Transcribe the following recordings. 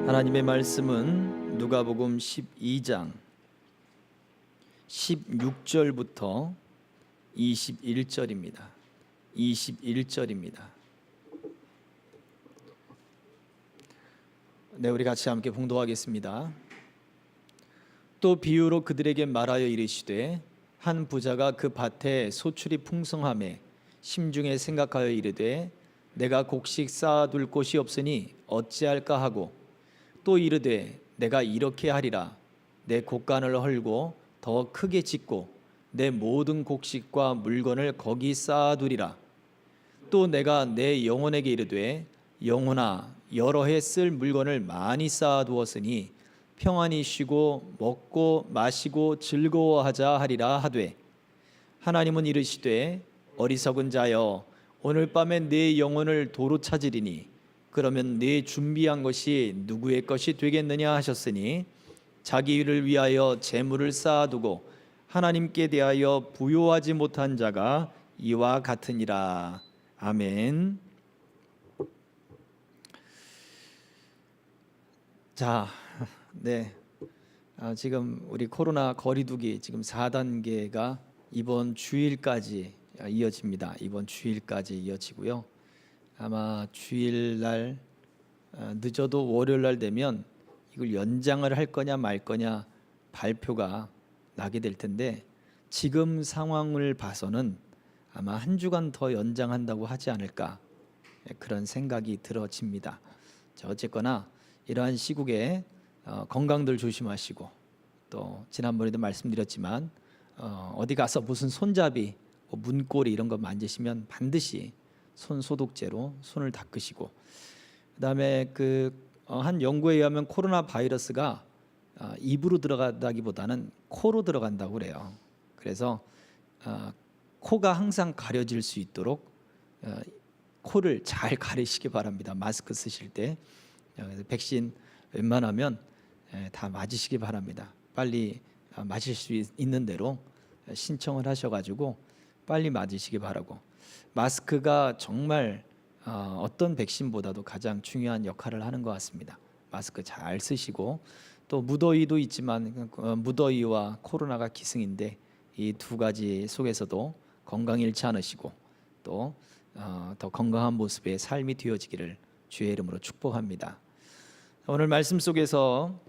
하나님의 말씀은 누가복음 12장 16절부터 21절입니다. 21절입니다. 네, 우리 같이 함께 봉독하겠습니다. 또 비유로 그들에게 말하여 이르시되 한 부자가 그 밭에 소출이 풍성하매 심중에 생각하여 이르되 내가 곡식 쌓아둘 곳이 없으니 어찌할까 하고 또 이르되 내가 이렇게 하리라 내 곡간을 헐고 더 크게 짓고 내 모든 곡식과 물건을 거기 쌓아두리라. 또 내가 내 영혼에게 이르되 영혼아 여러 해 쓸 물건을 많이 쌓아두었으니 평안히 쉬고 먹고 마시고 즐거워하자 하리라 하되 하나님은 이르시되 어리석은 자여 오늘 밤에 내 영혼을 도로 찾으리니 그러면 네 준비한 것이 누구의 것이 되겠느냐 하셨으니 자기 일을 위하여 재물을 쌓아두고 하나님께 대하여 부요하지 못한 자가 이와 같으니라. 아멘. 자, 네. 지금 우리 코로나 거리두기 지금 4단계가 이번 주일까지 이어집니다. 이번 주일까지 이어지고요. 아마 주일날 늦어도 월요일날 되면 이걸 연장을 할 거냐 말 거냐 발표가 나게 될 텐데 지금 상황을 봐서는 아마 한 주간 더 연장한다고 하지 않을까 그런 생각이 들어집니다. 자, 어쨌거나 이러한 시국에 건강들 조심하시고 또 지난번에도 말씀드렸지만 어디 가서 무슨 손잡이 문고리 이런 거 만지시면 반드시 손 소독제로 손을 닦으시고 그다음에 한 연구에 의하면 코로나 바이러스가 입으로 들어간다기보다는 코로 들어간다고 그래요. 그래서 코가 항상 가려질 수 있도록 코를 잘 가리시기 바랍니다. 마스크 쓰실 때. 백신 웬만하면 다 맞으시기 바랍니다. 빨리 맞을 수 있는 대로 신청을 하셔가지고 빨리 맞으시기 바라고 마스크가 정말 어떤 백신보다도 가장 중요한 역할을 하는 것 같습니다. 마스크 잘 쓰시고 또 무더위도 있지만 무더위와 코로나가 기승인데 이 두 가지 속에서도 건강 잃지 않으시고 또 더 건강한 모습의 삶이 되어지기를 주의 이름으로 축복합니다. 오늘 말씀 속에서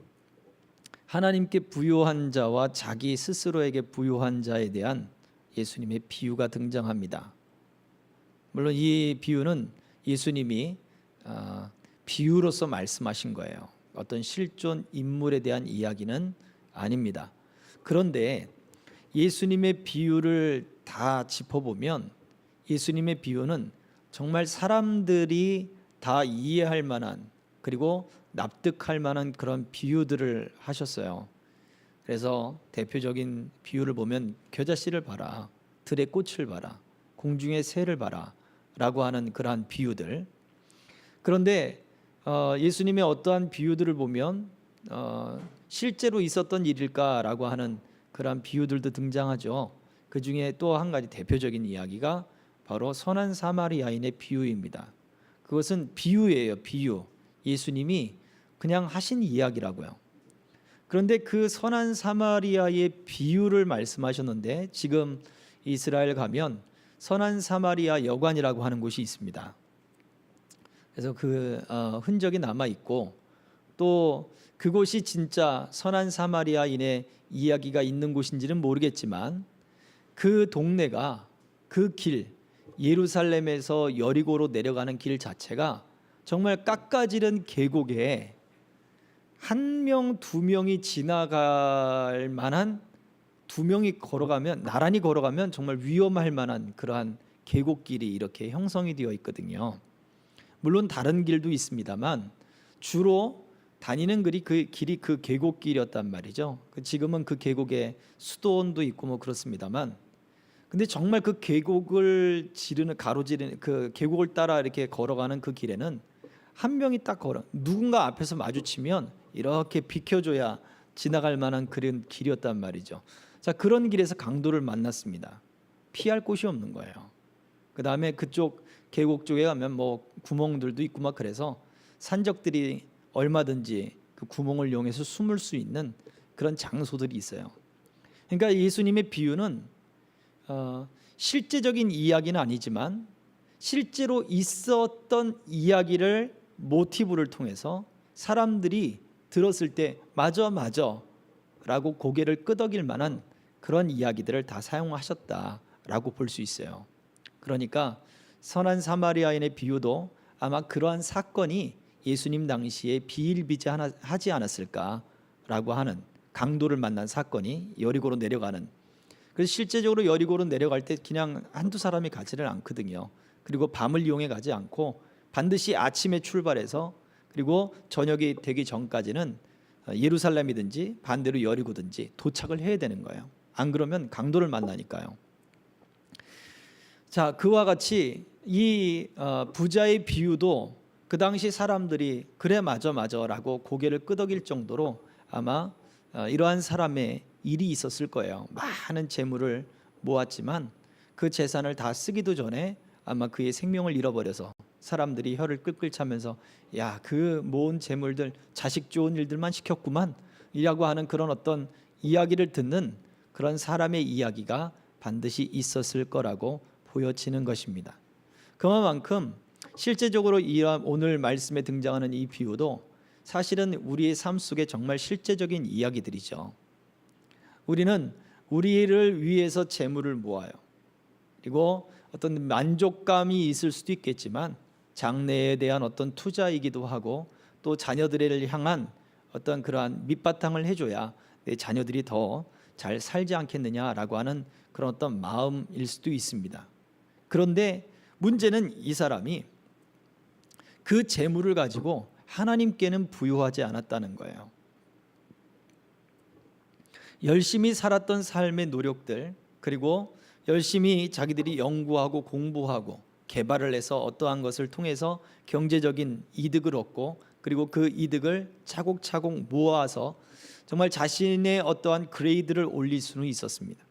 하나님께 부요한 자와 자기 스스로에게 부요한 자에 대한 예수님의 비유가 등장합니다. 물론 이 비유는 예수님이 비유로서 말씀하신 거예요. 어떤 실존 인물에 대한 이야기는 아닙니다. 그런데 예수님의 비유를 다 짚어보면 예수님의 비유는 정말 사람들이 다 이해할 만한 그리고 납득할 만한 그런 비유들을 하셨어요. 그래서 대표적인 비유를 보면 겨자씨를 봐라, 들의 꽃을 봐라, 공중의 새를 봐라 라고 하는 그러한 비유들. 그런데 예수님의 어떠한 비유들을 보면 실제로 있었던 일일까라고 하는 그러한 비유들도 등장하죠. 그 중에 또 한 가지 대표적인 이야기가 바로 선한 사마리아인의 비유입니다. 그것은 비유예요. 비유. 예수님이 그냥 하신 이야기라고요. 그런데 그 선한 사마리아의 비유를 말씀하셨는데 지금 이스라엘 가면 선한 사마리아 여관이라고 하는 곳이 있습니다. 그래서 그 흔적이 남아 있고 또 그곳이 진짜 선한 사마리아인의 이야기가 있는 곳인지는 모르겠지만 그 동네가 그 길 예루살렘에서 여리고로 내려가는 길 자체가 정말 깎아지른 계곡에 한 명, 두 명이 지나갈 만한 두 명이 걸어가면 나란히 걸어가면 정말 위험할 만한 그러한 계곡길이 이렇게 형성이 되어 있거든요. 물론 다른 길도 있습니다만 주로 다니는 길이 그 계곡길이었단 말이죠. 지금은 그 계곡에 수도원도 있고 뭐 그렇습니다만 근데 정말 그 계곡을 가로지르는 그 계곡을 따라 이렇게 걸어가는 그 길에는 한 명이 딱 누군가 앞에서 마주치면 이렇게 비켜줘야 지나갈 만한 그런 길이었단 말이죠. 자, 그런 길에서 강도를 만났습니다. 피할 곳이 없는 거예요. 그 다음에 그쪽 계곡 쪽에 가면 뭐 구멍들도 있고 막 그래서 산적들이 얼마든지 그 구멍을 이용해서 숨을 수 있는 그런 장소들이 있어요. 그러니까 예수님의 비유는 실제적인 이야기는 아니지만 실제로 있었던 이야기를 모티브를 통해서 사람들이 들었을 때 맞아 라고 고개를 끄덕일 만한 그런 이야기들을 다 사용하셨다라고 볼 수 있어요. 그러니까 선한 사마리아인의 비유도 아마 그러한 사건이 예수님 당시에 비일비재하지 않았을까라고 하는, 강도를 만난 사건이 여리고로 내려가는, 그래서 실제적으로 여리고로 내려갈 때 그냥 한두 사람이 가지는 않거든요. 그리고 밤을 이용해 가지 않고 반드시 아침에 출발해서 그리고 저녁이 되기 전까지는 예루살렘이든지 반대로 여리고든지 도착을 해야 되는 거예요. 안 그러면 강도를 만나니까요. 자, 그와 같이 이 부자의 비유도 그 당시 사람들이 그래 맞아라고 고개를 끄덕일 정도로 아마 이러한 사람의 일이 있었을 거예요. 많은 재물을 모았지만 그 재산을 다 쓰기도 전에 아마 그의 생명을 잃어버려서 사람들이 혀를 끌끌 차면서 야, 그 모은 재물들 자식 좋은 일들만 시켰구만 이라고 하는 그런 어떤 이야기를 듣는 그런 사람의 이야기가 반드시 있었을 거라고 보여지는 것입니다. 그만큼 실제적으로 오늘 말씀에 등장하는 이 비유도 사실은 우리의 삶 속에 정말 실제적인 이야기들이죠. 우리는 우리를 위해서 재물을 모아요. 그리고 어떤 만족감이 있을 수도 있겠지만 장래에 대한 어떤 투자이기도 하고 또 자녀들을 향한 어떤 그러한 밑바탕을 해줘야 내 자녀들이 더 잘 살지 않겠느냐라고 하는 그런 어떤 마음일 수도 있습니다. 그런데 문제는 이 사람이 그 재물을 가지고 하나님께는 부요하지 않았다는 거예요. 열심히 살았던 삶의 노력들, 그리고 열심히 자기들이 연구하고 공부하고 개발을 해서 어떠한 것을 통해서 경제적인 이득을 얻고 그리고 그 이득을 차곡차곡 모아서 정말 자신의 어떠한 그레이드를 올릴 수는 있었습니다.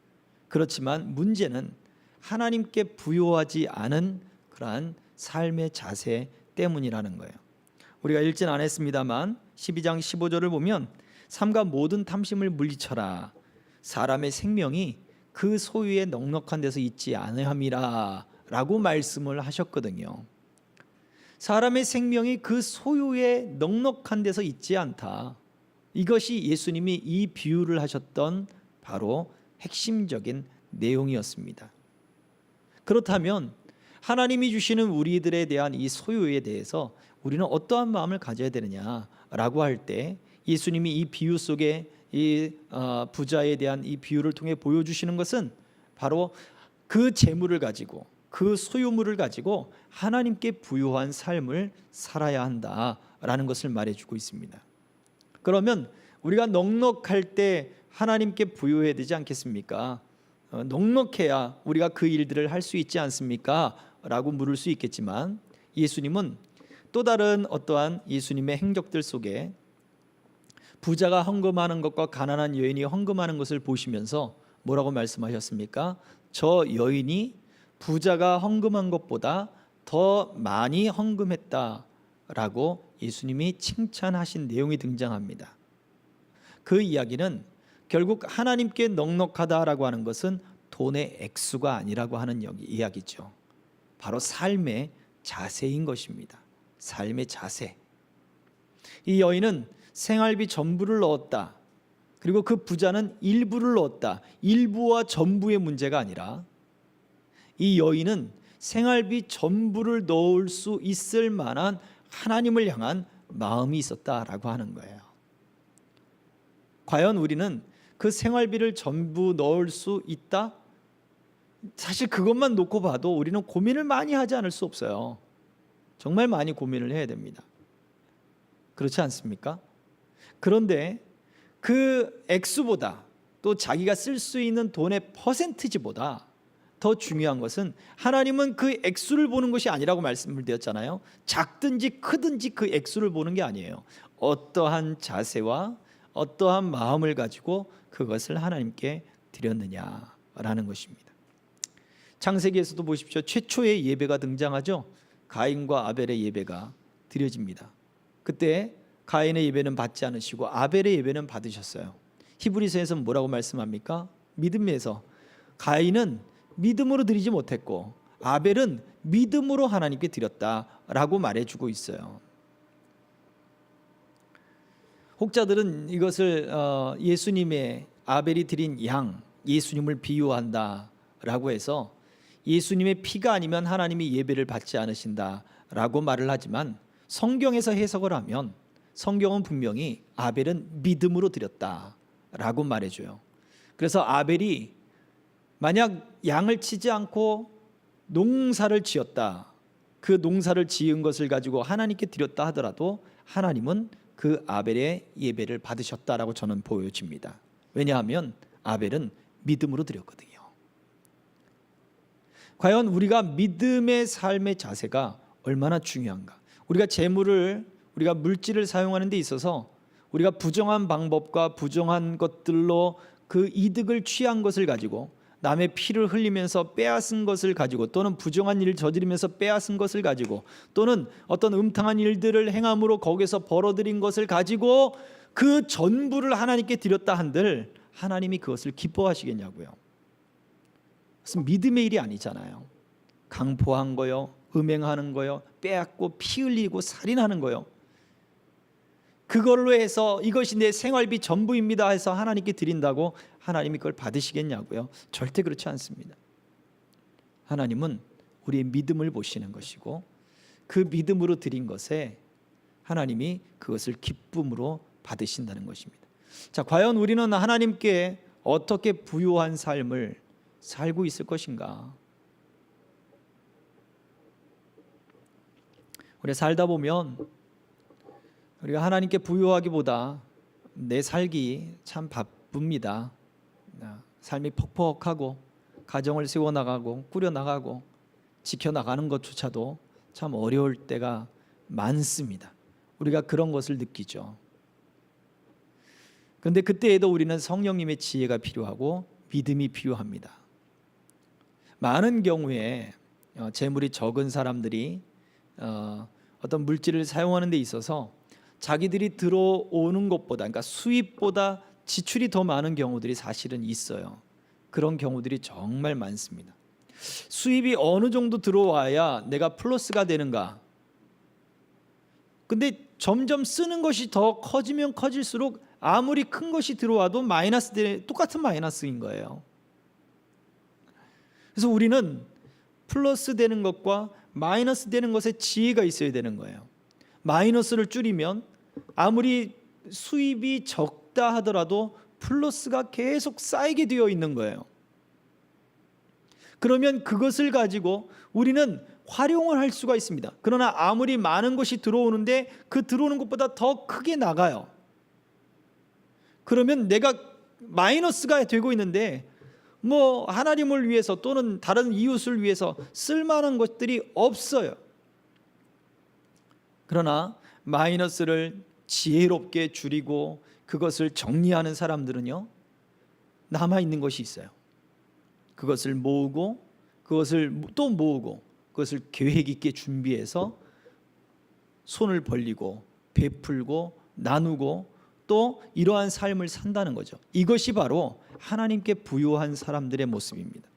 그렇지만 문제는 하나님께 부요하지 않은 그러한 삶의 자세 때문이라는 거예요. 우리가 읽진 않았습니다만 12장 15절을 보면 삼가 모든 탐심을 물리쳐라. 사람의 생명이 그 소유의 넉넉한 데서 있지 아니함이라 라고 말씀을 하셨거든요. 사람의 생명이 그 소유의 넉넉한 데서 있지 않다. 이것이 예수님이 이 비유를 하셨던 바로 핵심적인 내용이었습니다. 그렇다면 하나님이 주시는 우리들에 대한 이 소유에 대해서 우리는 어떠한 마음을 가져야 되느냐라고 할 때 예수님이 이 비유 속에 이 부자에 대한 이 비유를 통해 보여주시는 것은 바로 그 재물을 가지고 그 소유물을 가지고 하나님께 부요한 삶을 살아야 한다라는 것을 말해주고 있습니다. 그러면 우리가 넉넉할 때 하나님께 부요해야 되지 않겠습니까? 넉넉해야 우리가 그 일들을 할 수 있지 않습니까? 라고 물을 수 있겠지만 예수님은 또 다른 어떠한 예수님의 행적들 속에 부자가 헌금하는 것과 가난한 여인이 헌금하는 것을 보시면서 뭐라고 말씀하셨습니까? 저 여인이 부자가 헌금한 것보다 더 많이 헌금했다라고 예수님이 칭찬하신 내용이 등장합니다. 그 이야기는 결국 하나님께 넉넉하다라고 하는 것은 돈의 액수가 아니라고 하는 이야기죠. 바로 삶의 자세인 것입니다. 삶의 자세. 이 여인은 생활비 전부를 넣었다. 그리고 그 부자는 일부를 넣었다. 일부와 전부의 문제가 아니라 이 여인은 생활비 전부를 넣을 수 있을 만한 하나님을 향한 마음이 있었다라고 하는 거예요. 과연 우리는 그 생활비를 전부 넣을 수 있다? 사실 그것만 놓고 봐도 우리는 고민을 많이 하지 않을 수 없어요. 정말 많이 고민을 해야 됩니다. 그렇지 않습니까? 그런데 그 액수보다 또 자기가 쓸 수 있는 돈의 퍼센티지보다 더 중요한 것은 하나님은 그 액수를 보는 것이 아니라고 말씀을 드렸잖아요. 작든지 크든지 그 액수를 보는 게 아니에요. 어떠한 자세와 어떠한 마음을 가지고 그것을 하나님께 드렸느냐라는 것입니다. 창세기에서도 보십시오. 최초의 예배가 등장하죠. 가인과 아벨의 예배가 드려집니다. 그때 가인의 예배는 받지 않으시고 아벨의 예배는 받으셨어요. 히브리서에서는 뭐라고 말씀합니까? 믿음에서 가인은 믿음으로 드리지 못했고 아벨은 믿음으로 하나님께 드렸다라고 말해주고 있어요. 혹자들은 이것을 예수님의 아벨이 드린 양, 예수님을 비유한다라고 해서 예수님의 피가 아니면 하나님이 예배를 받지 않으신다라고 말을 하지만 성경에서 해석을 하면 성경은 분명히 아벨은 믿음으로 드렸다라고 말해줘요. 그래서 아벨이 만약 양을 치지 않고 농사를 지었다, 그 농사를 지은 것을 가지고 하나님께 드렸다 하더라도 하나님은 그 아벨의 예배를 받으셨다라고 저는 보여집니다. 왜냐하면 아벨은 믿음으로 드렸거든요. 과연 우리가 믿음의 삶의 자세가 얼마나 중요한가? 우리가 재물을, 우리가 물질을 사용하는 데 있어서 우리가 부정한 방법과 부정한 것들로 그 이득을 취한 것을 가지고 남의 피를 흘리면서 빼앗은 것을 가지고 또는 부정한 일을 저지르면서 빼앗은 것을 가지고 또는 어떤 음탕한 일들을 행함으로 거기서 벌어들인 것을 가지고 그 전부를 하나님께 드렸다 한들 하나님이 그것을 기뻐하시겠냐고요. 그것은 믿음의 일이 아니잖아요. 강포한 거요, 음행하는 거요, 빼앗고 피 흘리고 살인하는 거요, 그걸로 해서 이것이 내 생활비 전부입니다 해서 하나님께 드린다고 하나님이 그걸 받으시겠냐고요? 절대 그렇지 않습니다. 하나님은 우리의 믿음을 보시는 것이고 그 믿음으로 드린 것에 하나님이 그것을 기쁨으로 받으신다는 것입니다. 자, 과연 우리는 하나님께 어떻게 부요한 삶을 살고 있을 것인가? 우리가 살다 보면 우리가 하나님께 부요하기보다 내 살기 참 바쁩니다. 삶이 퍽퍽하고 가정을 세워나가고 꾸려나가고 지켜나가는 것조차도 참 어려울 때가 많습니다. 우리가 그런 것을 느끼죠. 그런데 그때에도 우리는 성령님의 지혜가 필요하고 믿음이 필요합니다. 많은 경우에 재물이 적은 사람들이 어떤 물질을 사용하는 데 있어서 자기들이 들어오는 것보다, 그러니까 수입보다 지출이 더 많은 경우들이 사실은 있어요. 그런 경우들이 정말 많습니다. 수입이 어느 정도 들어와야 내가 플러스가 되는가? 근데 점점 쓰는 것이 더 커지면 커질수록 아무리 큰 것이 들어와도 똑같은 마이너스인 거예요. 그래서 우리는 플러스 되는 것과 마이너스 되는 것에 지혜가 있어야 되는 거예요. 마이너스를 줄이면 아무리 수입이 적다 하더라도 플러스가 계속 쌓이게 되어 있는 거예요. 그러면 그것을 가지고 우리는 활용을 할 수가 있습니다. 그러나 아무리 많은 것이 들어오는데 그 들어오는 것보다 더 크게 나가요. 그러면 내가 마이너스가 되고 있는데 뭐 하나님을 위해서 또는 다른 이웃을 위해서 쓸만한 것들이 없어요. 그러나 마이너스를 지혜롭게 줄이고 그것을 정리하는 사람들은요, 남아있는 것이 있어요. 그것을 모으고 그것을 또 모으고 그것을 계획 있게 준비해서 손을 벌리고 베풀고 나누고 또 이러한 삶을 산다는 거죠. 이것이 바로 하나님께 부요한 사람들의 모습입니다.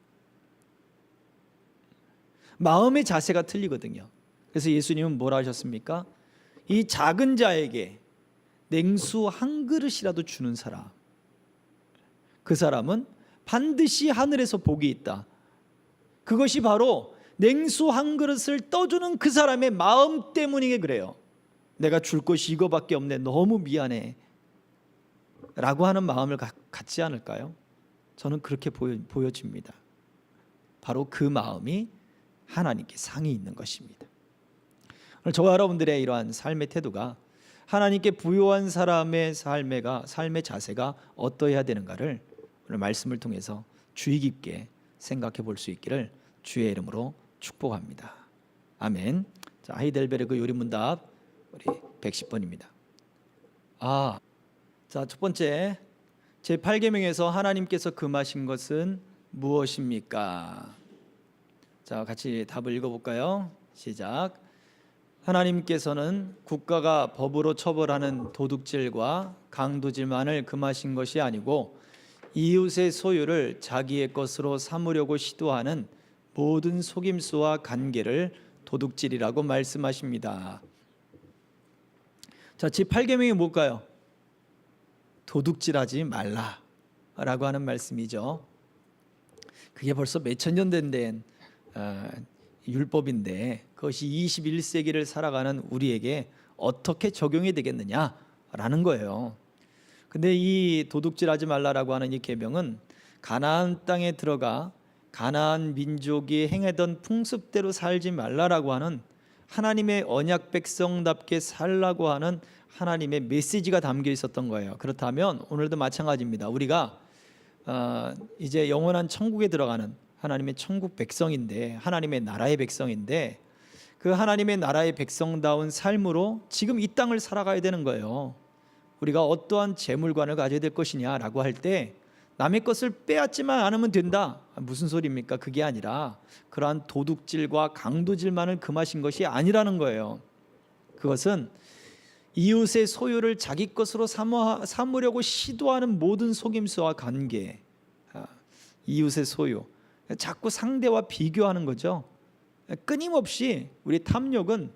마음의 자세가 틀리거든요. 그래서 예수님은 뭐라 하셨습니까? 이 작은 자에게 냉수 한 그릇이라도 주는 사람, 그 사람은 반드시 하늘에서 복이 있다. 그것이 바로 냉수 한 그릇을 떠주는 그 사람의 마음 때문이게 그래요. 내가 줄 것이 이거밖에 없네, 너무 미안해 라고 하는 마음을 갖지 않을까요? 저는 그렇게 보여집니다. 바로 그 마음이 하나님께 상이 있는 것입니다. 오늘 저와 여러분들의 이러한 삶의 태도가 하나님께 부요한 사람의 삶의 자세가 어떠해야 되는가를 오늘 말씀을 통해서 주의 깊게 생각해 볼 수 있기를 주의 이름으로 축복합니다. 아멘. 자, 하이델베르그 요리문답 우리 110번입니다. 자, 첫 번째, 제8계명에서 하나님께서 금하신 것은 무엇입니까? 자, 같이 답을 읽어볼까요? 시작. 하나님께서는 국가가 법으로 처벌하는 도둑질과 강도질만을 금하신 것이 아니고 이웃의 소유를 자기의 것으로 삼으려고 시도하는 모든 속임수와 간계를 도둑질이라고 말씀하십니다. 자, 제8계명이 뭘까요? 도둑질하지 말라라고 하는 말씀이죠. 그게 벌써 몇천 년 된 율법인데 그것이 21세기를 살아가는 우리에게 어떻게 적용이 되겠느냐라는 거예요. 근데 이 도둑질하지 말라라고 하는 이 계명은 가나안 땅에 들어가 가나안 민족이 행하던 풍습대로 살지 말라라고 하는 하나님의 언약 백성답게 살라고 하는 하나님의 메시지가 담겨 있었던 거예요. 그렇다면 오늘도 마찬가지입니다. 우리가 이제 영원한 천국에 들어가는 하나님의 천국 백성인데, 하나님의 나라의 백성인데, 그 하나님의 나라의 백성다운 삶으로 지금 이 땅을 살아가야 되는 거예요. 우리가 어떠한 재물관을 가져야 될 것이냐라고 할 때 남의 것을 빼앗지만 않으면 된다. 무슨 소리입니까? 그게 아니라 그러한 도둑질과 강도질만을 금하신 것이 아니라는 거예요. 그것은 이웃의 소유를 자기 것으로 삼으려고 시도하는 모든 속임수와 관계, 이웃의 소유, 자꾸 상대와 비교하는 거죠. 끊임없이 우리 탐욕은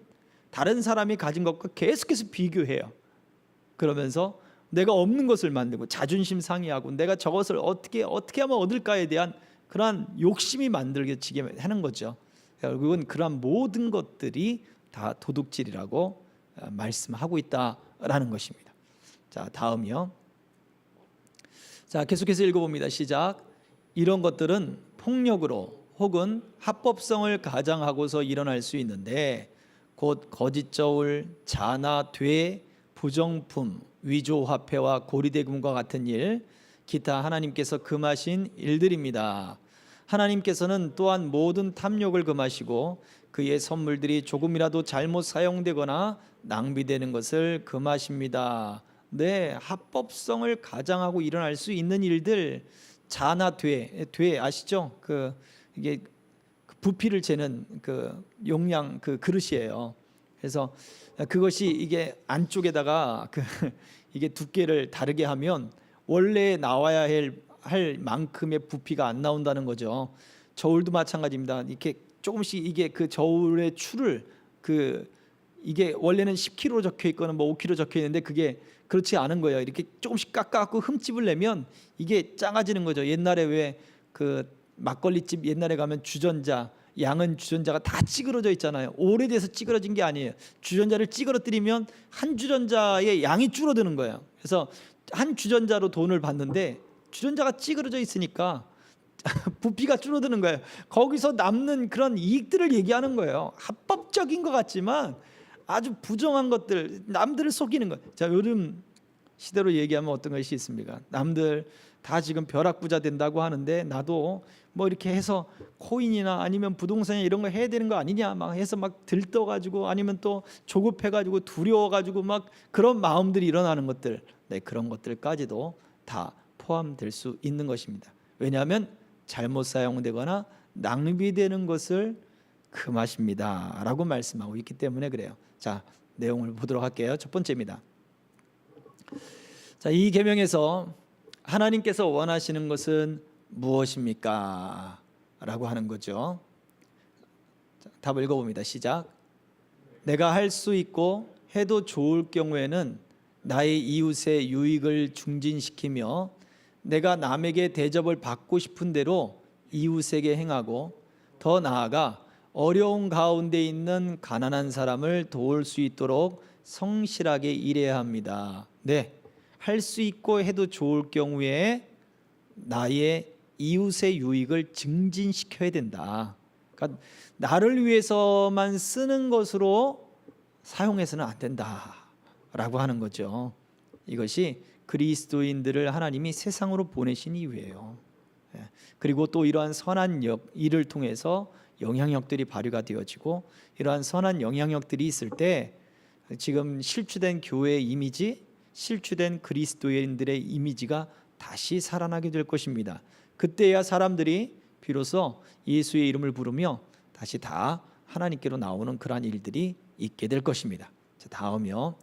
다른 사람이 가진 것과 계속해서 비교해요. 그러면서 내가 없는 것을 만들고 자존심 상해하고 내가 저것을 어떻게 하면 얻을까에 대한 그러한 욕심이 만들어지게 하는 거죠. 결국은 그러한 모든 것들이 다 도둑질이라고 말씀하고 있다라는 것입니다. 자, 다음이요. 자, 계속해서 읽어봅니다. 시작. 이런 것들은 폭력으로 혹은 합법성을 가장하고서 일어날 수 있는데 곧 거짓 저울, 자나, 돼, 부정품, 위조화폐와 고리대금과 같은 일, 기타 하나님께서 금하신 일들입니다. 하나님께서는 또한 모든 탐욕을 금하시고 그의 선물들이 조금이라도 잘못 사용되거나 낭비되는 것을 금하십니다. 네, 합법성을 가장하고 일어날 수 있는 일들, 자나 돼 아시죠? 이게 부피를 재는 그 용량 그 그릇이에요. 그래서 그것이 이게 안쪽에다가 이게 두께를 다르게 하면 원래 나와야 할 만큼의 부피가 안 나온다는 거죠. 저울도 마찬가지입니다. 이렇게 조금씩 이게 그 저울의 추를 이게 원래는 10kg 적혀 있거나 뭐 5kg 적혀 있는데 그게 그렇지 않은 거예요. 이렇게 조금씩 깎아갖고 흠집을 내면 이게 작아지는 거죠. 옛날에 왜 그 막걸리집 옛날에 가면 주전자, 양은 주전자가 다 찌그러져 있잖아요. 오래돼서 찌그러진 게 아니에요. 주전자를 찌그러뜨리면 한 주전자의 양이 줄어드는 거예요. 그래서 한 주전자로 돈을 받는데 주전자가 찌그러져 있으니까 부피가 줄어드는 거예요. 거기서 남는 그런 이익들을 얘기하는 거예요. 합법적인 것 같지만 아주 부정한 것들, 남들을 속이는 것. 자, 요즘 시대로 얘기하면 어떤 것이 있습니까? 남들 다 지금 벼락부자 된다고 하는데 나도 뭐 이렇게 해서 코인이나 아니면 부동산이나 이런 거 해야 되는 거 아니냐 막 해서 막 들떠가지고 아니면 또 조급해가지고 두려워가지고 막 그런 마음들이 일어나는 것들, 네, 그런 것들까지도 다 포함될 수 있는 것입니다. 왜냐하면 잘못 사용되거나 낭비되는 것을 금하십니다 라고 말씀하고 있기 때문에 그래요. 자, 내용을 보도록 할게요. 첫 번째입니다. 자, 이 계명에서 하나님께서 원하시는 것은 무엇입니까? 라고 하는 거죠. 자, 답 읽어봅니다. 시작. 내가 할 수 있고 해도 좋을 경우에는 나의 이웃의 유익을 중진시키며 내가 남에게 대접을 받고 싶은 대로 이웃에게 행하고 더 나아가 어려운 가운데 있는 가난한 사람을 도울 수 있도록 성실하게 일해야 합니다. 네, 할 수 있고 해도 좋을 경우에 나의 이웃의 유익을 증진시켜야 된다. 그러니까 나를 위해서만 쓰는 것으로 사용해서는 안 된다라고 하는 거죠. 이것이 그리스도인들을 하나님이 세상으로 보내신 이유예요. 그리고 또 이러한 선한 일을 통해서 영향력들이 발휘가 되어지고 이러한 선한 영향력들이 있을 때 지금 실추된 교회의 이미지, 실추된 그리스도인들의 이미지가 다시 살아나게 될 것입니다. 그때야 사람들이 비로소 예수의 이름을 부르며 다시 다 하나님께로 나오는 그러한 일들이 있게 될 것입니다. 자, 다음이요.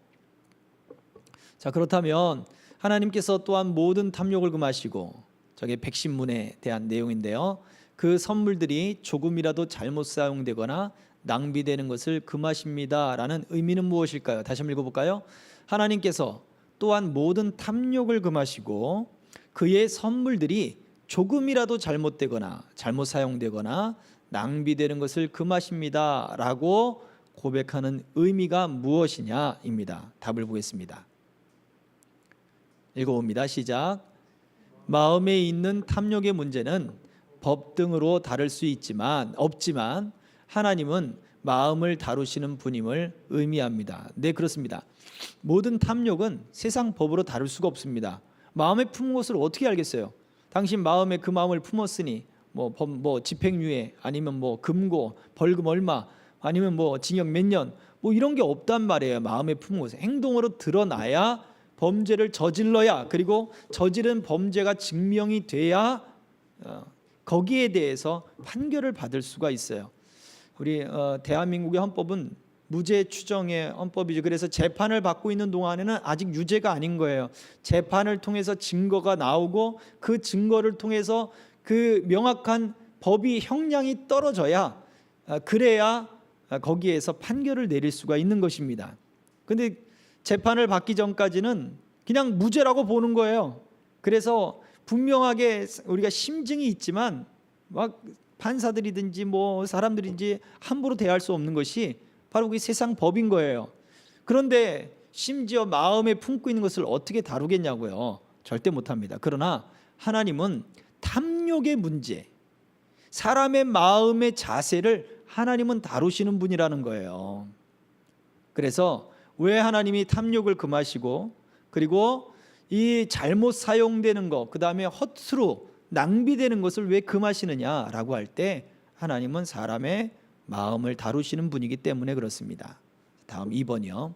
자, 그렇다면 하나님께서 또한 모든 탐욕을 금하시고, 저게 백신문에 대한 내용인데요, 그 선물들이 조금이라도 잘못 사용되거나 낭비되는 것을 금하십니다 라는 의미는 무엇일까요? 다시 한번 읽어볼까요? 하나님께서 또한 모든 탐욕을 금하시고 그의 선물들이 조금이라도 잘못되거나 잘못 사용되거나 낭비되는 것을 금하십니다 라고 고백하는 의미가 무엇이냐입니다. 답을 보겠습니다. 읽어봅니다. 시작. 마음에 있는 탐욕의 문제는 법 등으로 다룰 수 없지만 하나님은 마음을 다루시는 분임을 의미합니다. 네, 그렇습니다. 모든 탐욕은 세상 법으로 다룰 수가 없습니다. 마음에 품은 것을 어떻게 알겠어요? 당신 마음에 그 마음을 품었으니 뭐 집행유예, 아니면 뭐 금고, 벌금 얼마, 아니면 뭐 징역 몇 년, 뭐 이런 게 없단 말이에요. 마음에 품은 것을 행동으로 드러나야, 범죄를 저질러야, 그리고 저지른 범죄가 증명이 돼야 거기에 대해서 판결을 받을 수가 있어요. 우리 대한민국의 헌법은 무죄 추정의 헌법이죠. 그래서 재판을 받고 있는 동안에는 아직 유죄가 아닌 거예요. 재판을 통해서 증거가 나오고 그 증거를 통해서 그 명확한 법이 형량이 떨어져야, 그래야 거기에서 판결을 내릴 수가 있는 것입니다. 근데 재판을 받기 전까지는 그냥 무죄라고 보는 거예요. 그래서 분명하게 우리가 심증이 있지만 막 판사들이든지 뭐 사람들인지 함부로 대할 수 없는 것이 바로 그 세상 법인 거예요. 그런데 심지어 마음에 품고 있는 것을 어떻게 다루겠냐고요? 절대 못합니다. 그러나 하나님은 탐욕의 문제, 사람의 마음의 자세를 하나님은 다루시는 분이라는 거예요. 그래서 왜 하나님이 탐욕을 금하시고, 그리고 이 잘못 사용되는 것, 그 다음에 허투루 낭비되는 것을 왜 금하시느냐라고 할 때, 하나님은 사람의 마음을 다루시는 분이기 때문에 그렇습니다. 다음 2번이요.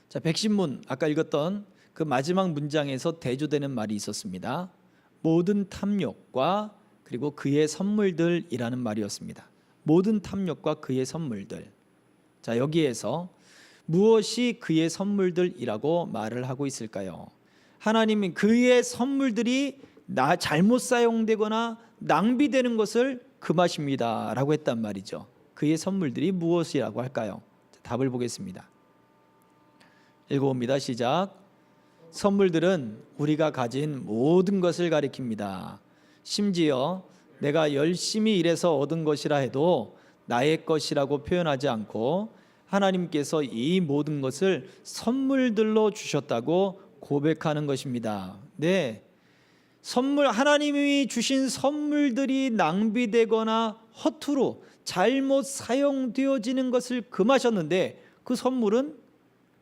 자, 백신문 아까 읽었던 그 마지막 문장에서 대조되는 말이 있었습니다. 모든 탐욕과 그리고 그의 선물들이라는 말이었습니다. 모든 탐욕과 그의 선물들. 자, 여기에서 무엇이 그의 선물들이라고 말을 하고 있을까요? 하나님은 그의 선물들이 잘못 사용되거나 낭비되는 것을 금하십니다 라고 했단 말이죠. 그의 선물들이 무엇이라고 할까요? 답을 보겠습니다. 읽어봅니다. 시작. 선물들은 우리가 가진 모든 것을 가리킵니다. 심지어 내가 열심히 일해서 얻은 것이라 해도 나의 것이라고 표현하지 않고 하나님께서 이 모든 것을 선물들로 주셨다고 고백하는 것입니다. 네, 하나님이 주신 선물들이 낭비되거나 허투루 잘못 사용되어지는 것을 금하셨는데, 그 선물은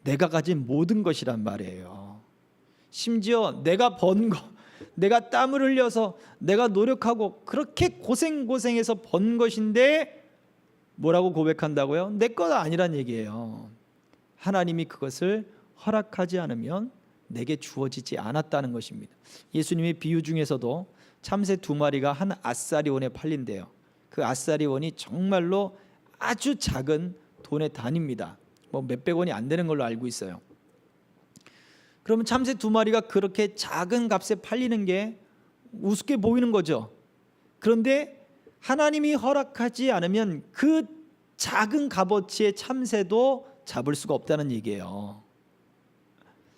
내가 가진 모든 것이란 말이에요. 심지어 내가 번 거, 내가 땀을 흘려서 내가 노력하고 그렇게 고생해서 번 것인데 뭐라고 고백한다고요? 내 것 아니란 얘기예요. 하나님이 그것을 허락하지 않으면 내게 주어지지 않았다는 것입니다. 예수님의 비유 중에서도 참새 2마리가 한 아싸리원에 팔린대요. 그 아싸리원이 정말로 아주 작은 돈의 단위입니다. 뭐 몇백 원이 안 되는 걸로 알고 있어요. 그러면 참새 2마리가 그렇게 작은 값에 팔리는 게 우습게 보이는 거죠. 그런데 하나님이 허락하지 않으면 그 작은 값어치의 참새도 잡을 수가 없다는 얘기예요.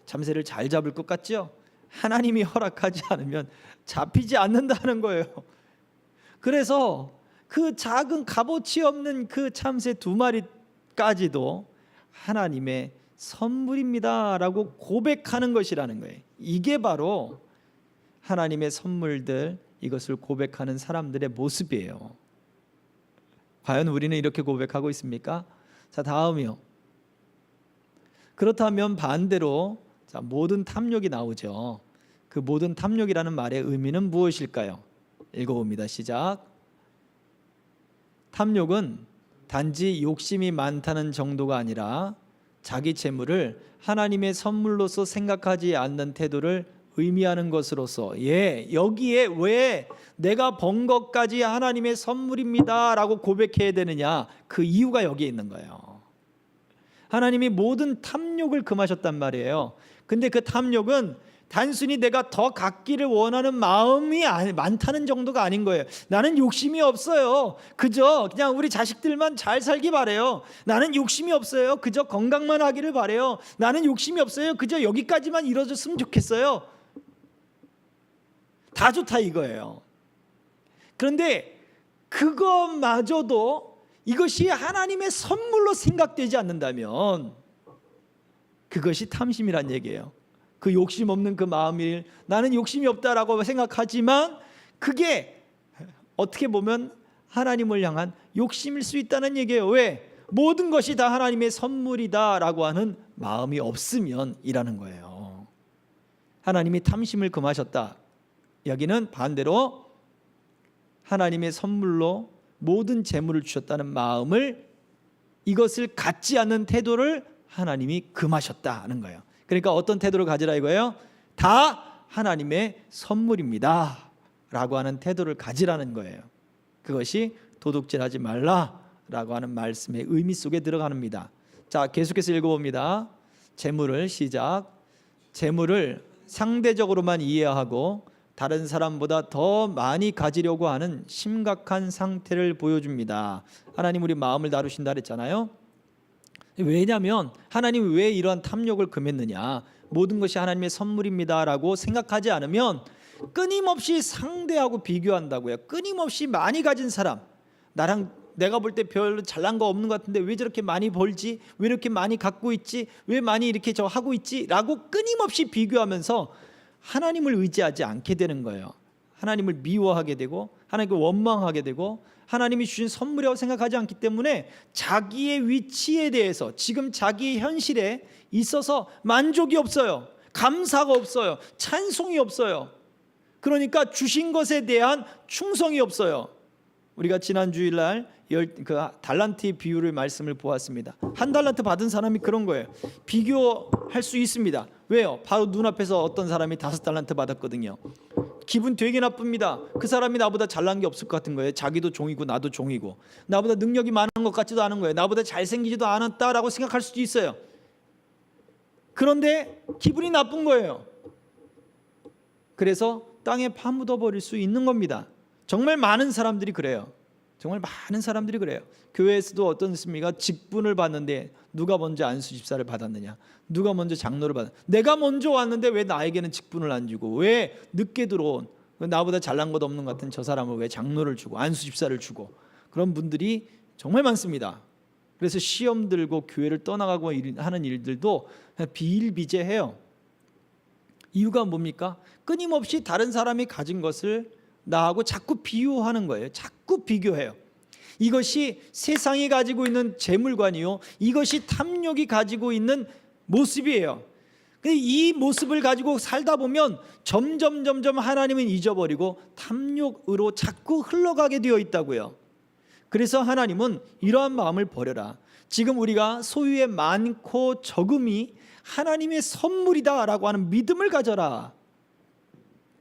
참새를 잘 잡을 것 같죠? 하나님이 허락하지 않으면 잡히지 않는다는 거예요. 그래서 그 작은 값어치 없는 그 참새 2마리까지도 하나님의 선물입니다 라고 고백하는 것이라는 거예요. 이게 바로 하나님의 선물들, 이것을 고백하는 사람들의 모습이에요. 과연 우리는 이렇게 고백하고 있습니까? 자, 다음이요. 그렇다면 반대로 자, 모든 탐욕이 나오죠. 그 모든 탐욕이라는 말의 의미는 무엇일까요? 읽어봅니다. 시작. 탐욕은 단지 욕심이 많다는 정도가 아니라 자기 재물을 하나님의 선물로서 생각하지 않는 태도를 의미하는 것으로서 여기에 왜 내가 번 것까지 하나님의 선물입니다 라고 고백해야 되느냐, 그 이유가 여기에 있는 거예요. 하나님이 모든 탐욕을 금하셨단 말이에요. 근데 그 탐욕은 단순히 내가 더 갖기를 원하는 마음이 많다는 정도가 아닌 거예요. 나는 욕심이 없어요. 그저 그냥 우리 자식들만 잘 살기 바래요. 나는 욕심이 없어요. 그저 건강만 하기를 바래요. 나는 욕심이 없어요. 그저 여기까지만 이루어졌으면 좋겠어요. 다 좋다 이거예요. 그런데 그것마저도 이것이 하나님의 선물로 생각되지 않는다면 그것이 탐심이란 얘기예요. 그 욕심 없는 그 마음이, 나는 욕심이 없다라고 생각하지만 그게 어떻게 보면 하나님을 향한 욕심일 수 있다는 얘기예요. 왜? 모든 것이 다 하나님의 선물이다라고 하는 마음이 없으면 이라는 거예요. 하나님이 탐심을 금하셨다. 여기는 반대로 하나님의 선물로 모든 재물을 주셨다는 마음을, 이것을 갖지 않는 태도를 하나님이 금하셨다는 거예요. 그러니까 어떤 태도를 가지라 이거예요? 다 하나님의 선물입니다 라고 하는 태도를 가지라는 거예요. 그것이 도둑질하지 말라라고 하는 말씀의 의미 속에 들어갑니다. 자, 계속해서 읽어봅니다. 재물을 시작. 재물을 상대적으로만 이해하고 다른 사람보다 더 많이 가지려고 하는 심각한 상태를 보여줍니다. 하나님 우리 마음을 다루신다 그랬잖아요. 왜냐하면 하나님이 왜 이러한 탐욕을 금했느냐, 모든 것이 하나님의 선물입니다 라고 생각하지 않으면 끊임없이 상대하고 비교한다고요. 끊임없이 많이 가진 사람, 나랑 내가 볼 때 별로 잘난 거 없는 것 같은데 왜 저렇게 많이 벌지, 왜 이렇게 많이 갖고 있지, 왜 많이 이렇게 저 하고 있지 라고 끊임없이 비교하면서 하나님을 의지하지 않게 되는 거예요. 하나님을 미워하게 되고 하나님을 원망하게 되고 하나님이 주신 선물이라고 생각하지 않기 때문에 자기의 위치에 대해서, 지금 자기의 현실에 있어서 만족이 없어요. 감사가 없어요. 찬송이 없어요. 그러니까 주신 것에 대한 충성이 없어요. 우리가 지난 주일날 그 달란트의 비유를 말씀을 보았습니다. 한 달란트 받은 사람이 그런 거예요. 비교할 수 있습니다. 왜요? 바로 눈앞에서 어떤 사람이 5달란트 받았거든요. 기분 되게 나쁩니다. 그 사람이 나보다 잘난 게 없을 것 같은 거예요. 자기도 종이고 나도 종이고 나보다 능력이 많은 것 같지도 않은 거예요. 나보다 잘생기지도 않았다라고 생각할 수도 있어요. 그런데 기분이 나쁜 거예요. 그래서 땅에 파묻어 버릴 수 있는 겁니다. 정말 많은 사람들이 그래요. 정말 많은 사람들이 그래요. 교회에서도 어떻습니까? 직분을 받는데 누가 먼저 안수 집사를 받았느냐, 누가 먼저 장로를 받았느냐, 내가 먼저 왔는데 왜 나에게는 직분을 안 주고, 왜 늦게 들어온 나보다 잘난 것 없는 것 같은 저 사람을 왜 장로를 주고 안수 집사를 주고, 그런 분들이 정말 많습니다. 그래서 시험 들고 교회를 떠나가고 하는 일들도 비일비재해요. 이유가 뭡니까? 끊임없이 다른 사람이 가진 것을 나하고 자꾸 비유하는 거예요. 자꾸 비교해요. 이것이 세상이 가지고 있는 재물관이요, 이것이 탐욕이 가지고 있는 모습이에요. 근데 이 모습을 가지고 살다 보면 점점 하나님은 잊어버리고 탐욕으로 자꾸 흘러가게 되어 있다고요. 그래서 하나님은 이러한 마음을 버려라. 지금 우리가 소유의 많고 적음이 하나님의 선물이다라고 하는 믿음을 가져라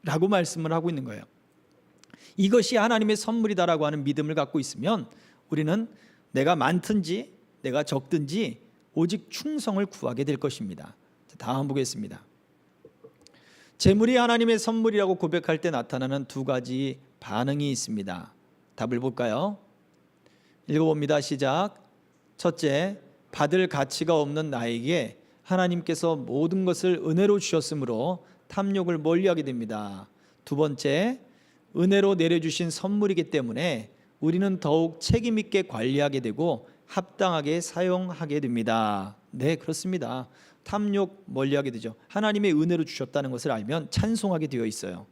라고 말씀을 하고 있는 거예요. 이것이 하나님의 선물이다라고 하는 믿음을 갖고 있으면 우리는 내가 많든지 내가 적든지 오직 충성을 구하게 될 것입니다. 다음 보겠습니다. 재물이 하나님의 선물이라고 고백할 때 나타나는 두 가지 반응이 있습니다. 답을 볼까요? 읽어봅니다. 시작. 첫째, 받을 가치가 없는 나에게 하나님께서 모든 것을 은혜로 주셨으므로 탐욕을 멀리하게 됩니다. 두 번째, 은혜로 내려주신 선물이기 때문에 우리는 더욱 책임 있게 관리하게 되고 합당하게 사용하게 됩니다. 네, 그렇습니다. 탐욕 멀리하게 되죠. 하나님의 은혜로 주셨다는 것을 알면 찬송하게 되어 있어요.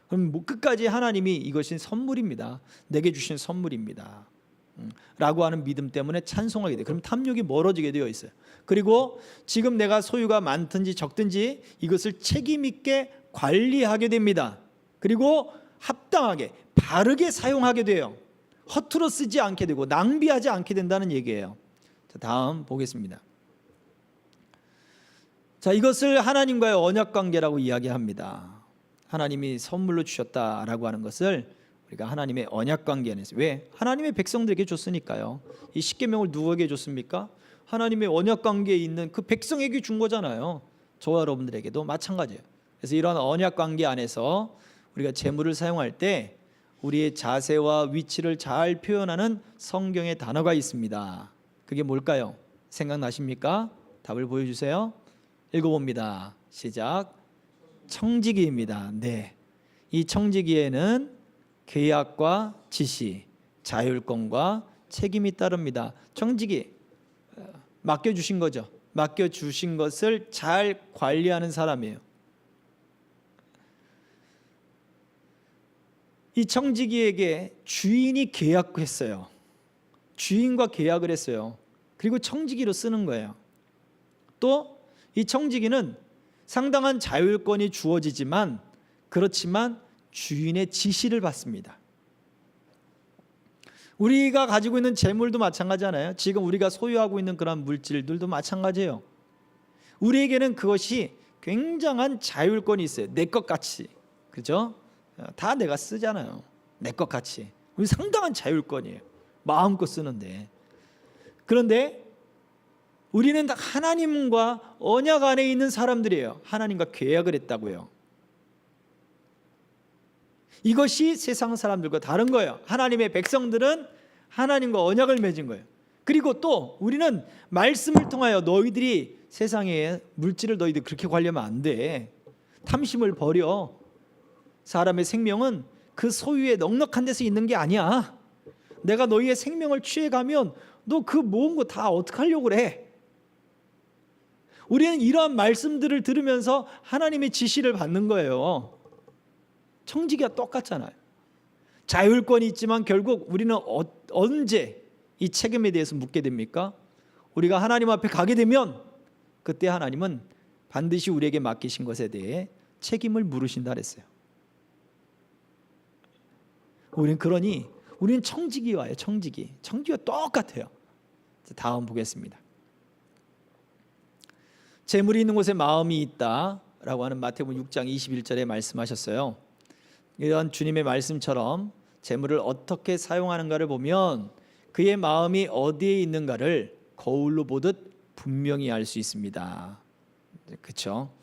그럼 끝까지 하나님이 이것이 선물입니다, 내게 주신 선물입니다 라고 하는 믿음 때문에 찬송하게 돼요. 그럼 탐욕이 멀어지게 되어 있어요. 그리고 지금 내가 소유가 많든지 적든지 이것을 책임 있게 관리하게 됩니다. 그리고 합당하게 바르게 사용하게 돼요. 허투루 쓰지 않게 되고 낭비하지 않게 된다는 얘기예요. 자, 다음 보겠습니다. 자, 이것을 하나님과의 언약 관계라고 이야기합니다. 하나님이 선물로 주셨다라고 하는 것을 우리가 하나님의 언약 관계 안에서, 왜? 하나님의 백성들에게 줬으니까요. 이 십계명을 누구에게 줬습니까? 하나님의 언약 관계에 있는 그 백성에게 준 거잖아요. 저와 여러분들에게도 마찬가지예요. 그래서 이런 언약 관계 안에서 우리가 재물을 사용할 때 우리의 자세와 위치를 잘 표현하는 성경의 단어가 있습니다. 그게 뭘까요? 생각나십니까? 답을 보여주세요. 읽어봅니다. 시작. 청지기입니다. 네, 이 청지기에는 계약과 지시, 자율권과 책임이 따릅니다. 청지기, 맡겨주신 거죠. 맡겨주신 것을 잘 관리하는 사람이에요. 이 청지기에게 주인이 계약했어요. 주인과 계약을 했어요. 그리고 청지기로 쓰는 거예요. 또 이 청지기는 상당한 자율권이 주어지지만, 그렇지만 주인의 지시를 받습니다. 우리가 가지고 있는 재물도 마찬가지잖아요. 지금 우리가 소유하고 있는 그런 물질들도 마찬가지예요. 우리에게는 그것이 굉장한 자율권이 있어요. 내 것 같이. 그죠? 다 내가 쓰잖아요. 내 것 같이. 우리 상당한 자율권이에요. 마음껏 쓰는데. 그런데 우리는 하나님과 언약 안에 있는 사람들이에요. 하나님과 계약을 했다고요. 이것이 세상 사람들과 다른 거예요. 하나님의 백성들은 하나님과 언약을 맺은 거예요. 그리고 또 우리는 말씀을 통하여 너희들이 세상의 물질을 너희들이 그렇게 관리하면 안 돼. 탐심을 버려. 사람의 생명은 그 소유의 넉넉한 데서 있는 게 아니야. 내가 너희의 생명을 취해가면 너 그 모은 거 다 어떻게 하려고 그래? 우리는 이러한 말씀들을 들으면서 하나님의 지시를 받는 거예요. 청지기가 똑같잖아요. 자율권이 있지만 결국 우리는 언제 이 책임에 대해서 묻게 됩니까? 우리가 하나님 앞에 가게 되면 그때 하나님은 반드시 우리에게 맡기신 것에 대해 책임을 물으신다 그랬어요. 우리는 청지기와요. 청지기가 똑같아요. 다음 보겠습니다. 재물이 있는 곳에 마음이 있다라고 하는 마태복음 6장 21절에 말씀하셨어요. 이런 주님의 말씀처럼 재물을 어떻게 사용하는가를 보면 그의 마음이 어디에 있는가를 거울로 보듯 분명히 알 수 있습니다. 그렇죠?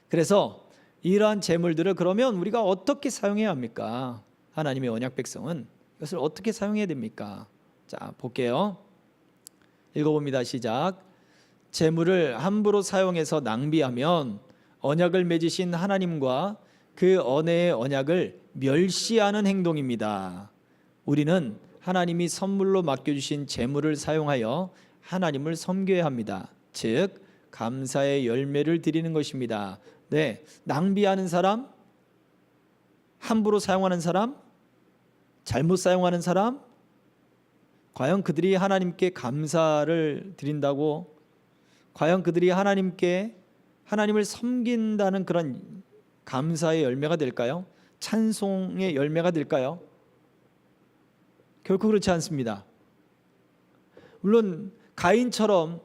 그래서 이러한 재물들을 그러면 우리가 어떻게 사용해야 합니까? 하나님의 언약 백성은 이것을 어떻게 사용해야 됩니까? 자, 볼게요. 읽어봅니다. 시작. 재물을 함부로 사용해서 낭비하면 언약을 맺으신 하나님과 그 언약의 언약을 멸시하는 행동입니다. 우리는 하나님이 선물로 맡겨주신 재물을 사용하여 하나님을 섬겨야 합니다. 즉 감사의 열매를 드리는 것입니다. 네, 낭비하는 사람, 함부로 사용하는 사람, 잘못 사용하는 사람, 과연 그들이 하나님께 감사를 드린다고, 과연 그들이 하나님을 섬긴다는 그런 감사의 열매가 될까요? 찬송의 열매가 될까요? 결코 그렇지 않습니다. 물론 가인처럼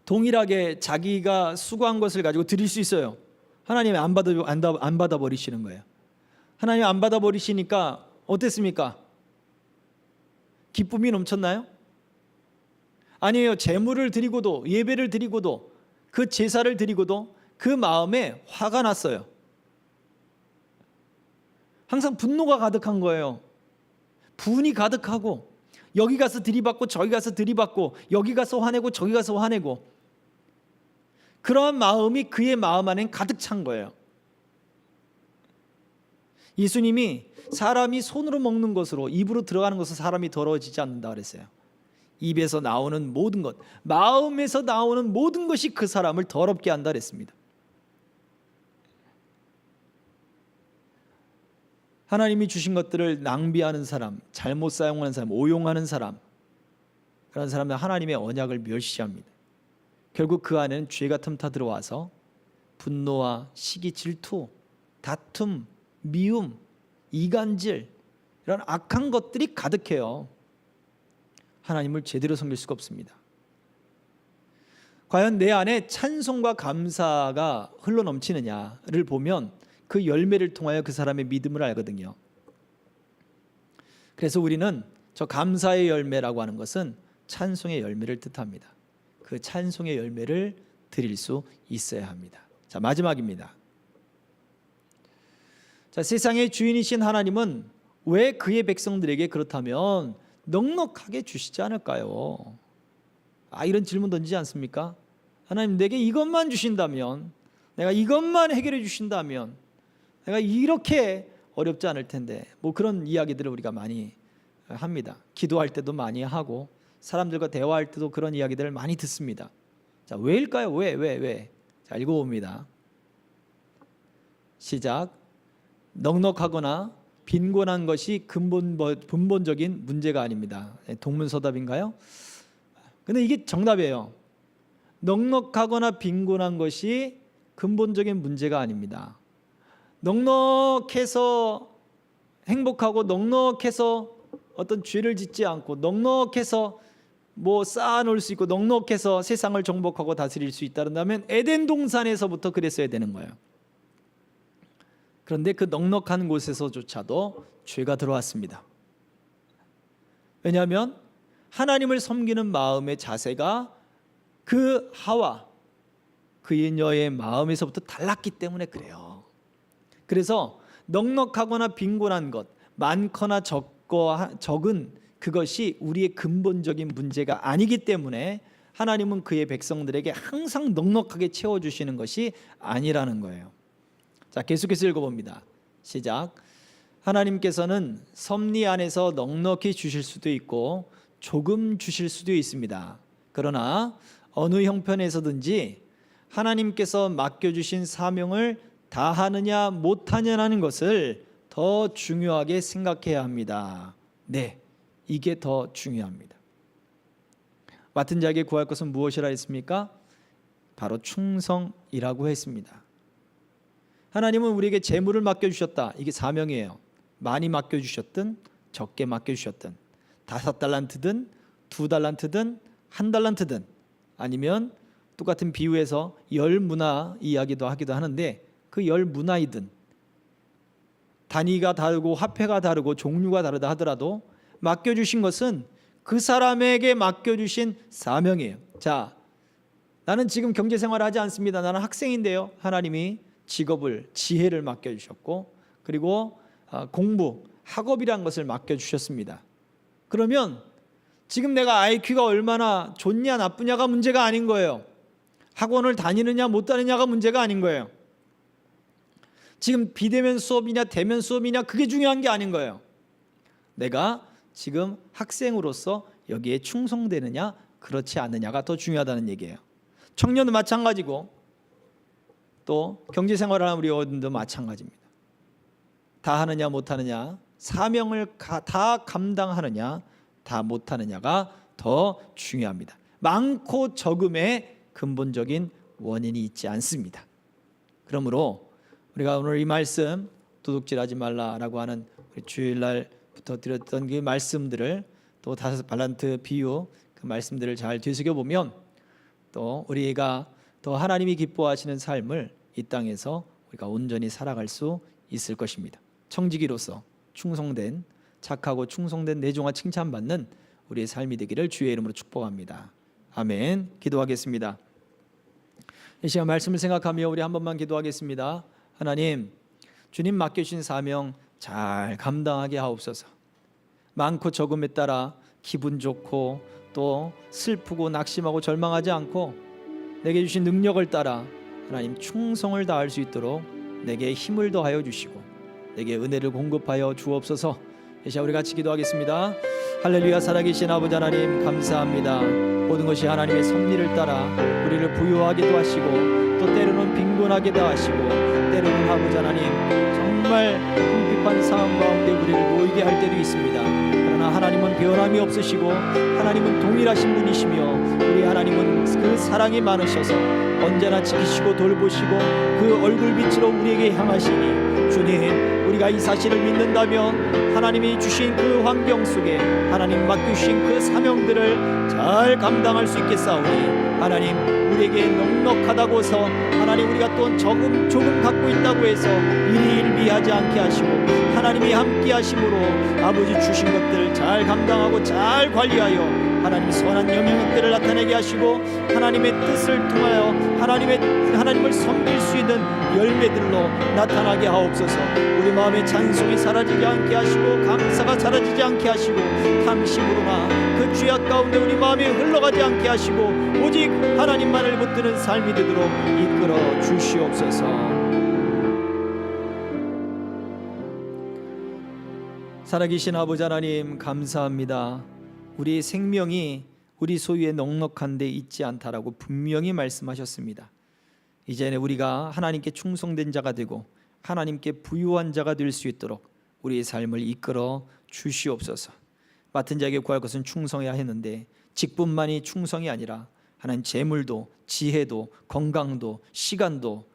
동일하게 자기가 수고한 것을 가지고 드릴 수 있어요. 하나님이 안 받아 버리시는 거예요. 하나님 안 받아 버리시니까 어땠습니까? 기쁨이 넘쳤나요? 아니에요. 제물을 드리고도, 예배를 드리고도, 그 제사를 드리고도 그 마음에 화가 났어요. 항상 분노가 가득한 거예요. 분이 가득하고, 여기 가서 들이받고 저기 가서 들이받고, 여기 가서 화내고 저기 가서 화내고, 그러한 마음이 그의 마음 안엔 가득 찬 거예요. 예수님이 사람이 손으로 먹는 것으로, 입으로 들어가는 것으로 사람이 더러워지지 않는다 그랬어요. 입에서 나오는 모든 것, 마음에서 나오는 모든 것이 그 사람을 더럽게 한다 그랬습니다. 하나님이 주신 것들을 낭비하는 사람, 잘못 사용하는 사람, 오용하는 사람, 그런 사람은 하나님의 언약을 멸시합니다. 결국 그 안에는 죄가 틈타 들어와서 분노와 시기, 질투, 다툼, 미움, 이간질, 이런 악한 것들이 가득해요. 하나님을 제대로 섬길 수가 없습니다. 과연 내 안에 찬송과 감사가 흘러넘치느냐를 보면 그 열매를 통하여 그 사람의 믿음을 알거든요. 그래서 우리는 저 감사의 열매라고 하는 것은 찬송의 열매를 뜻합니다. 그 찬송의 열매를 드릴 수 있어야 합니다. 자, 마지막입니다. 자, 세상의 주인이신 하나님은 왜 그의 백성들에게 그렇다면 넉넉하게 주시지 않을까요? 이런 질문 던지지 않습니까? 하나님, 내게 이것만 주신다면, 내가 이것만 해결해 주신다면 내가 이렇게 어렵지 않을 텐데, 뭐 그런 이야기들을 우리가 많이 합니다. 기도할 때도 많이 하고 사람들과 대화할 때도 그런 이야기들을 많이 듣습니다. 자, 왜일까요? 왜? 자, 읽어봅니다. 시작. 넉넉하거나 빈곤한 것이 근본적인 문제가 아닙니다. 동문서답인가요? 근데 이게 정답이에요. 넉넉하거나 빈곤한 것이 근본적인 문제가 아닙니다. 넉넉해서 행복하고 넉넉해서 어떤 죄를 짓지 않고 넉넉해서 뭐 쌓아놓을 수 있고 넉넉해서 세상을 정복하고 다스릴 수 있다면 에덴 동산에서부터 그랬어야 되는 거예요. 그런데 그 넉넉한 곳에서조차도 죄가 들어왔습니다. 왜냐하면 하나님을 섬기는 마음의 자세가 그 하와 그녀의 마음에서부터 달랐기 때문에 그래요. 그래서 넉넉하거나 빈곤한 것, 많거나 적은 그것이 우리의 근본적인 문제가 아니기 때문에 하나님은 그의 백성들에게 항상 넉넉하게 채워주시는 것이 아니라는 거예요. 자, 계속해서 읽어봅니다. 시작. 하나님께서는 섭리 안에서 넉넉히 주실 수도 있고 조금 주실 수도 있습니다. 그러나 어느 형편에서든지 하나님께서 맡겨주신 사명을 다하느냐 못하느냐는 것을 더 중요하게 생각해야 합니다. 네, 이게 더 중요합니다. 맡은 자에게 구할 것은 무엇이라 했습니까? 바로 충성이라고 했습니다. 하나님은 우리에게 재물을 맡겨주셨다. 이게 사명이에요. 많이 맡겨주셨든 적게 맡겨주셨든 5달란트든 2달란트든 1달란트든 아니면 똑같은 비유에서 10문화 이야기도 하기도 하는데 그 10문화이든 단위가 다르고 화폐가 다르고 종류가 다르다 하더라도 맡겨주신 것은 그 사람에게 맡겨주신 사명이에요. 자, 나는 지금 경제생활을 하지 않습니다. 나는 학생인데요. 하나님이 직업을, 지혜를 맡겨주셨고 그리고 공부, 학업이라는 것을 맡겨주셨습니다. 그러면 지금 내가 IQ가 얼마나 좋냐 나쁘냐가 문제가 아닌 거예요. 학원을 다니느냐 못 다니느냐가 문제가 아닌 거예요. 지금 비대면 수업이냐 대면 수업이냐 그게 중요한 게 아닌 거예요. 내가 지금 학생으로서 여기에 충성되느냐 그렇지 않느냐가 더 중요하다는 얘기예요. 청년도 마찬가지고 또 경제생활을 하는 우리 어른도 마찬가지입니다. 다 하느냐 못하느냐, 사명을 다 감당하느냐 다 못하느냐가 더 중요합니다. 많고 적음의 근본적인 원인이 있지 않습니다. 그러므로 우리가 오늘 이 말씀 도둑질하지 말라라고 하는 우리 주일날부터 드렸던 그 말씀들을 또 5달란트 비유 그 말씀들을 잘 되새겨보면 또 우리가 더 하나님이 기뻐하시는 삶을 이 땅에서 우리가 온전히 살아갈 수 있을 것입니다. 청지기로서 충성된 착하고 충성된 내 종아 칭찬받는 우리의 삶이 되기를 주의 이름으로 축복합니다. 아멘. 기도하겠습니다. 이 시간 말씀을 생각하며 우리 한 번만 기도하겠습니다. 하나님, 주님 맡겨주신 사명 잘 감당하게 하옵소서. 많고 적음에 따라 기분 좋고 또 슬프고 낙심하고 절망하지 않고 내게 주신 능력을 따라 하나님 충성을 다할 수 있도록 내게 힘을 더하여 주시고 내게 은혜를 공급하여 주옵소서. 이 시간 우리 같이 기도하겠습니다. 할렐루야. 살아계신 아버지 하나님 감사합니다. 모든 것이 하나님의 섭리를 따라 우리를 부유하게도 하시고 또 때로는 빈곤하게도 하시고 때로는 아버지 하나님 정말 궁핍한 상황 가운데 우리를 놓이게 할 때도 있습니다. 그러나 하나님은 변함이 없으시고 하나님은 동일하신 분이시며 우리 하나님은 그 사랑이 많으셔서 언제나 지키시고 돌보시고 그 얼굴빛으로 우리에게 향하시니 주님, 우리가 이 사실을 믿는다면 하나님이 주신 그 환경 속에 하나님 맡기신 그 사명들을 잘 감당할 수 있겠사오니 하나님 우리에게 넉넉하다고서 하나님 우리가 또 조금 갖고 있다고 해서 일희일비하지 않게 하시고 하나님이 함께 하심으로 아버지 주신 것들을 잘 감당하고 잘 관리하여 하나님 선한 영향력들을 나타내게 하시고 하나님의 뜻을 통하여 하나님을 섬길 수 있는 열매들로 나타나게 하옵소서. 우리 마음의 찬송이 사라지지 않게 하시고 감사가 사라지지 않게 하시고 탐심으로나 그 죄악 가운데 우리 마음이 흘러가지 않게 하시고 오직 하나님만을 붙드는 삶이 되도록 이끌어 주시옵소서. 살아계신 아버지 하나님 감사합니다. 우리의 생명이 우리 소유에 넉넉한 데 있지 않다라고 분명히 말씀하셨습니다. 이제는 우리가 하나님께 충성된 자가 되고 하나님께 부유한 자가 될 수 있도록 우리의 삶을 이끌어 주시옵소서. 맡은 자에게 구할 것은 충성해야 했는데 직분만이 충성이 아니라 하나님 재물도 지혜도 건강도 시간도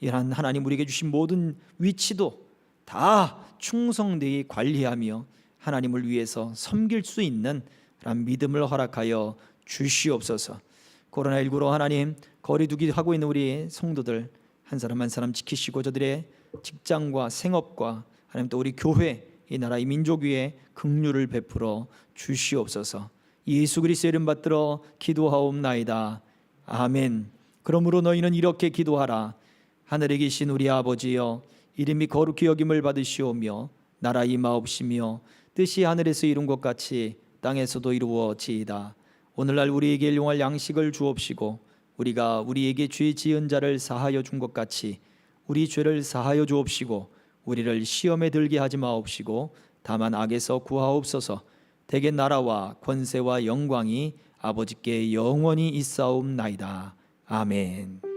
이런 하나님 우리에게 주신 모든 위치도 다 충성되이 관리하며 하나님을 위해서 섬길 수 있는 그런 믿음을 허락하여 주시옵소서. 코로나19로 하나님 거리두기 하고 있는 우리 성도들 한 사람 한 사람 지키시고 저들의 직장과 생업과 하나님 또 우리 교회 이 나라 이 민족 위에 긍휼을 베풀어 주시옵소서. 예수 그리스도의 이름 받들어 기도하옵나이다. 아멘. 그러므로 너희는 이렇게 기도하라. 하늘에 계신 우리 아버지여 이름이 거룩히 여김을 받으시오며 나라 임하옵시며 뜻이 하늘에서 이룬 것 같이 땅에서도 이루어지이다. 오늘날 우리에게 일용할 양식을 주옵시고 우리가 우리에게 죄 지은 자를 사하여 준 것 같이 우리 죄를 사하여 주옵시고 우리를 시험에 들게 하지 마옵시고 다만 악에서 구하옵소서. 대개 나라와 권세와 영광이 아버지께 영원히 있사옵나이다. 아멘.